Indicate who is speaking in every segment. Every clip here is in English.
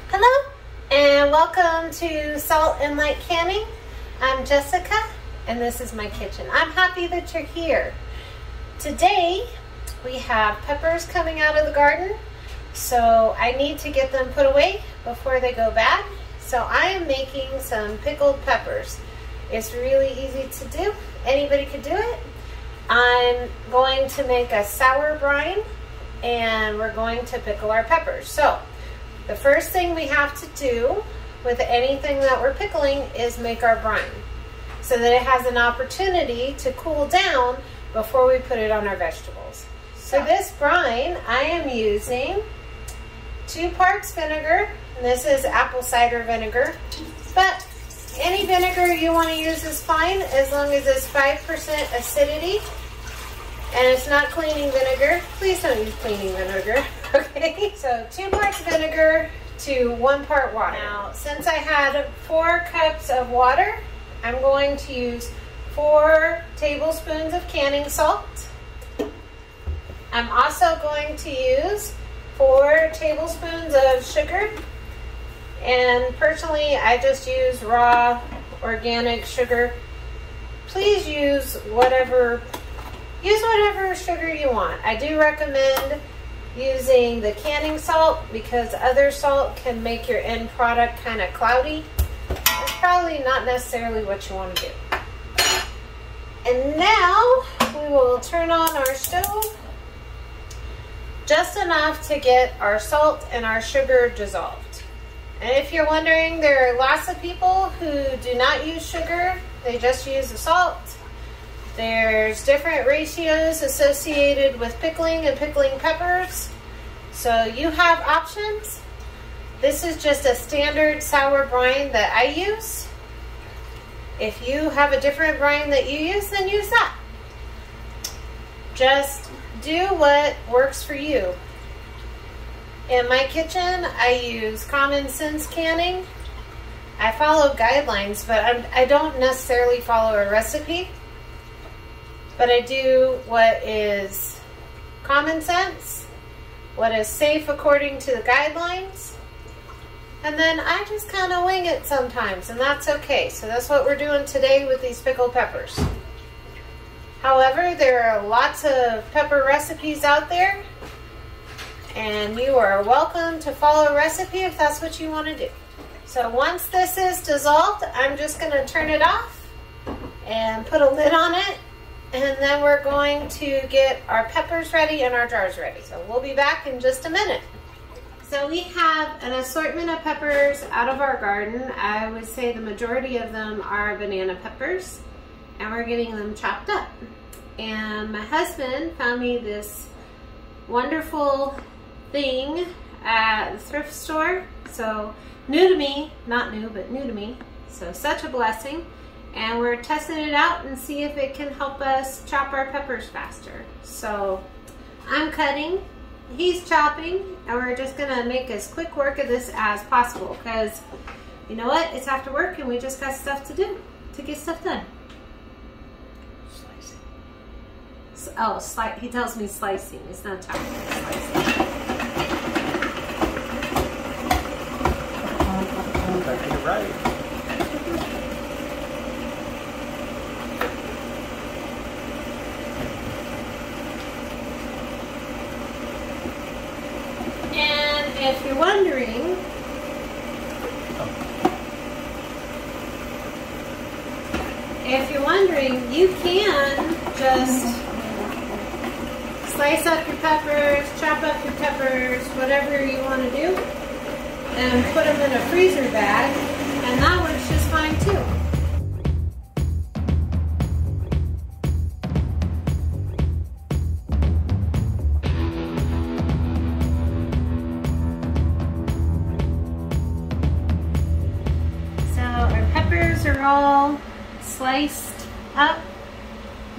Speaker 1: Hello and welcome to Salt and Light Canning. I'm Jessica and this is my kitchen. I'm happy that you're here. Today we have peppers coming out of the garden, so I need to get them put away before they go bad. So I am making some pickled peppers. It's really easy to do. Anybody could do it. I'm going to make a sour brine and we're going to pickle our peppers. So the first thing we have to do with anything that we're pickling is make our brine so that it has an opportunity to cool down before we put it on our vegetables. So this brine, I am using 2 parts vinegar, and this is apple cider vinegar, but any vinegar you want to use is fine as long as it's 5% acidity and it's not cleaning vinegar. Please don't use cleaning vinegar, okay? So 2 parts vinegar to 1 part water. Now, since I had 4 cups of water, I'm going to use 4 tablespoons of canning salt. I'm also going to use 4 tablespoons of sugar. And personally, I just use raw organic sugar. Please use whatever sugar you want. I do recommend using the canning salt because other salt can make your end product kind of cloudy. It's probably not necessarily what you want to do. And now we will turn on our stove just enough to get our salt and our sugar dissolved. And if you're wondering, there are lots of people who do not use sugar, they just use the salt. There's different ratios associated with pickling and pickling peppers. So you have options. This is just a standard sour brine that I use. If you have a different brine that you use, then use that. Just do what works for you. In my kitchen, I use common sense canning. I follow guidelines, but I don't necessarily follow a recipe. But I do what is common sense, what is safe according to the guidelines. And then I just kind of wing it sometimes, and that's okay. So that's what we're doing today with these pickled peppers. However, there are lots of pepper recipes out there, and you are welcome to follow a recipe if that's what you want to do. So once this is dissolved, I'm just going to turn it off and put a lid on it, and then we're going to get our peppers ready and our jars ready. So we'll be back in just a minute. So we have an assortment of peppers out of our garden. I would say the majority of them are banana peppers, and we're getting them chopped up. And my husband found me this wonderful thing at the thrift store. So new to me, not new, but new to me. So such a blessing. And we're testing it out and see if it can help us chop our peppers faster. So I'm cutting, he's chopping, and we're just gonna make as quick work of this as possible because you know what? It's after work and we just got stuff to do to get stuff done. Slicing. Oh, he tells me slicing. It's not chopping, it's slicing.
Speaker 2: I think you're right.
Speaker 1: If you're wondering, you can just slice up your peppers, chop up your peppers, whatever you want to do, and put them in a freezer bag, and that works just fine too. Are all sliced up,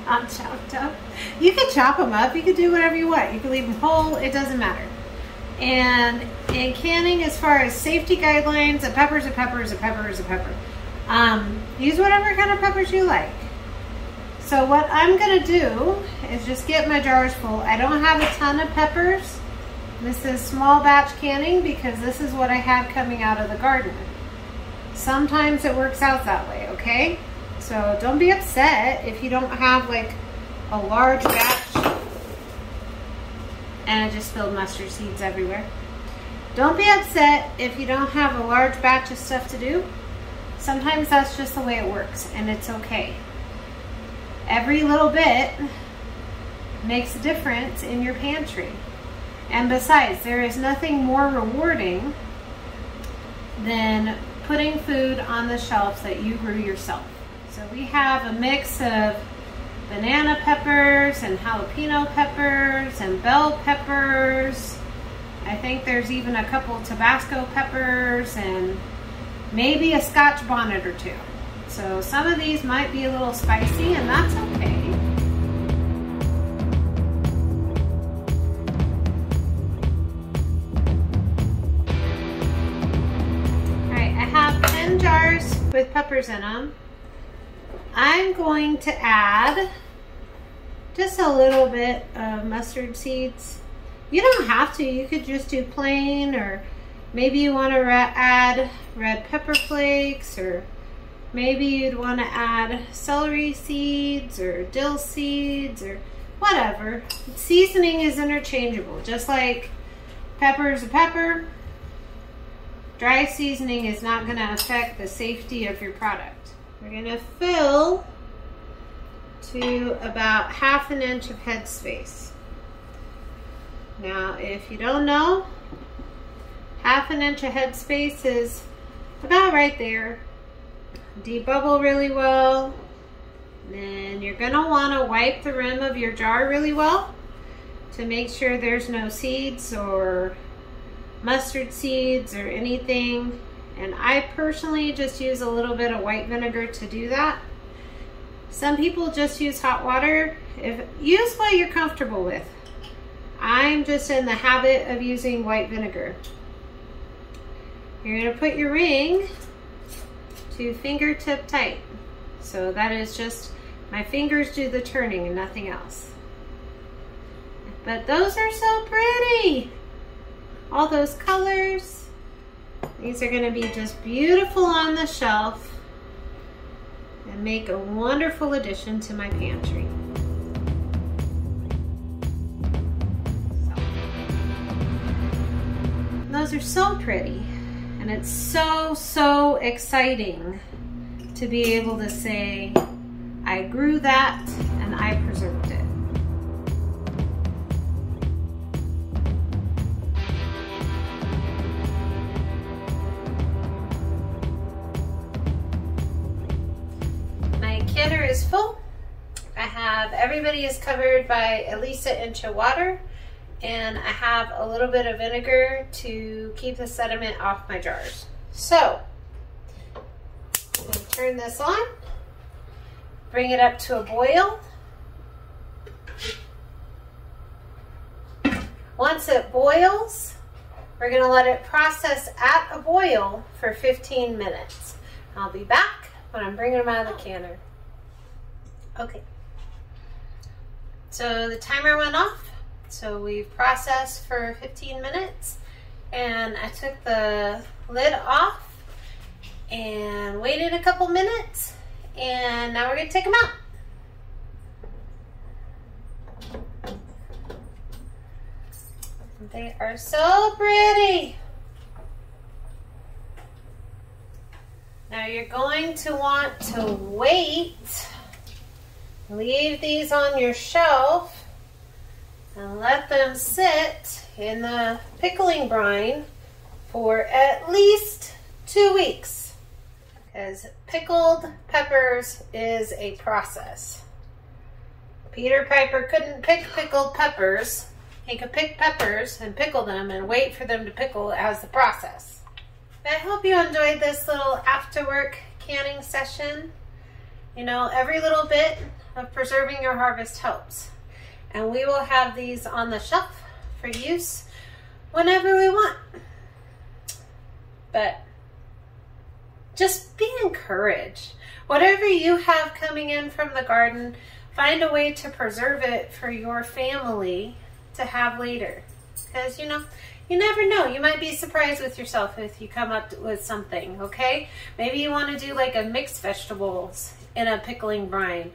Speaker 1: not chopped up. You can chop them up, you can do whatever you want. You can leave them whole, it doesn't matter. And in canning, as far as safety guidelines, a pepper is a pepper is a pepper is a pepper. Use whatever kind of peppers you like. So what I'm gonna do is just get my jars full. I don't have a ton of peppers, This is small batch canning because this is what I have coming out of the garden. Sometimes it works out that way, okay? So don't be upset if you don't have like a large batch. And I just spilled mustard seeds everywhere. Don't be upset if you don't have a large batch of stuff to do. Sometimes that's just the way it works, and it's okay. Every little bit makes a difference in your pantry. And besides, there is nothing more rewarding than putting food on the shelf that you grew yourself. So we have a mix of banana peppers and jalapeno peppers and bell peppers. I think there's even a couple Tabasco peppers and maybe a Scotch bonnet or two. So some of these might be a little spicy, and that's okay. Jars with peppers in them. I'm going to add just a little bit of mustard seeds. You don't have to, you could just do plain, or maybe you want to add red pepper flakes, or maybe you'd want to add celery seeds or dill seeds or whatever. Seasoning is interchangeable, just like pepper is a pepper. Dry seasoning is not going to affect the safety of your product. We're going to fill to about 1/2 inch of headspace. Now, if you don't know, 1/2 inch of headspace is about right there. Debubble really well. Then you're going to want to wipe the rim of your jar really well to make sure there's no seeds or mustard seeds or anything. And I personally just use a little bit of white vinegar to do that. Some people just use hot water. Use what you're comfortable with. I'm just in the habit of using white vinegar. You're going to put your ring to fingertip tight. So that is just, my fingers do the turning and nothing else. But those are so pretty. All those colors. These are going to be just beautiful on the shelf and make a wonderful addition to my pantry. Those are so pretty, and it's so exciting to be able to say, I grew that and I preserved it. Canner is full. I have, everybody is covered by at least 1 inch of water, and I have a little bit of vinegar to keep the sediment off my jars. So, I'm going to turn this on, bring it up to a boil. Once it boils, we're going to let it process at a boil for 15 minutes. I'll be back when I'm bringing them out of the canner. Okay, so the timer went off, so we've processed for 15 minutes, and I took the lid off and waited a couple minutes, and now we're going to take them out. They are so pretty. Now you're going to want to wait. Leave these on your shelf and let them sit in the pickling brine for at least 2 weeks, because pickled peppers is a process. Peter Piper couldn't pick pickled peppers. He could pick peppers and pickle them and wait for them to pickle as the process. I hope you enjoyed this little after work canning session. You know, every little bit of preserving your harvest helps. And we will have these on the shelf for use whenever we want. But just be encouraged. Whatever you have coming in from the garden, find a way to preserve it for your family to have later. Because, you know, you never know. You might be surprised with yourself if you come up with something, okay? Maybe you want to do like a mixed vegetables in a pickling brine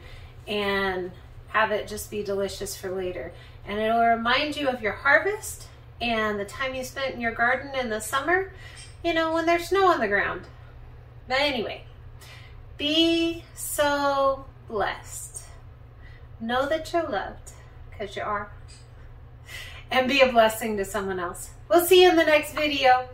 Speaker 1: and have it just be delicious for later. And it'll remind you of your harvest and the time you spent in your garden in the summer, you know, when there's snow on the ground. But anyway, be so blessed. Know that you're loved, because you are. And be a blessing to someone else. We'll see you in the next video.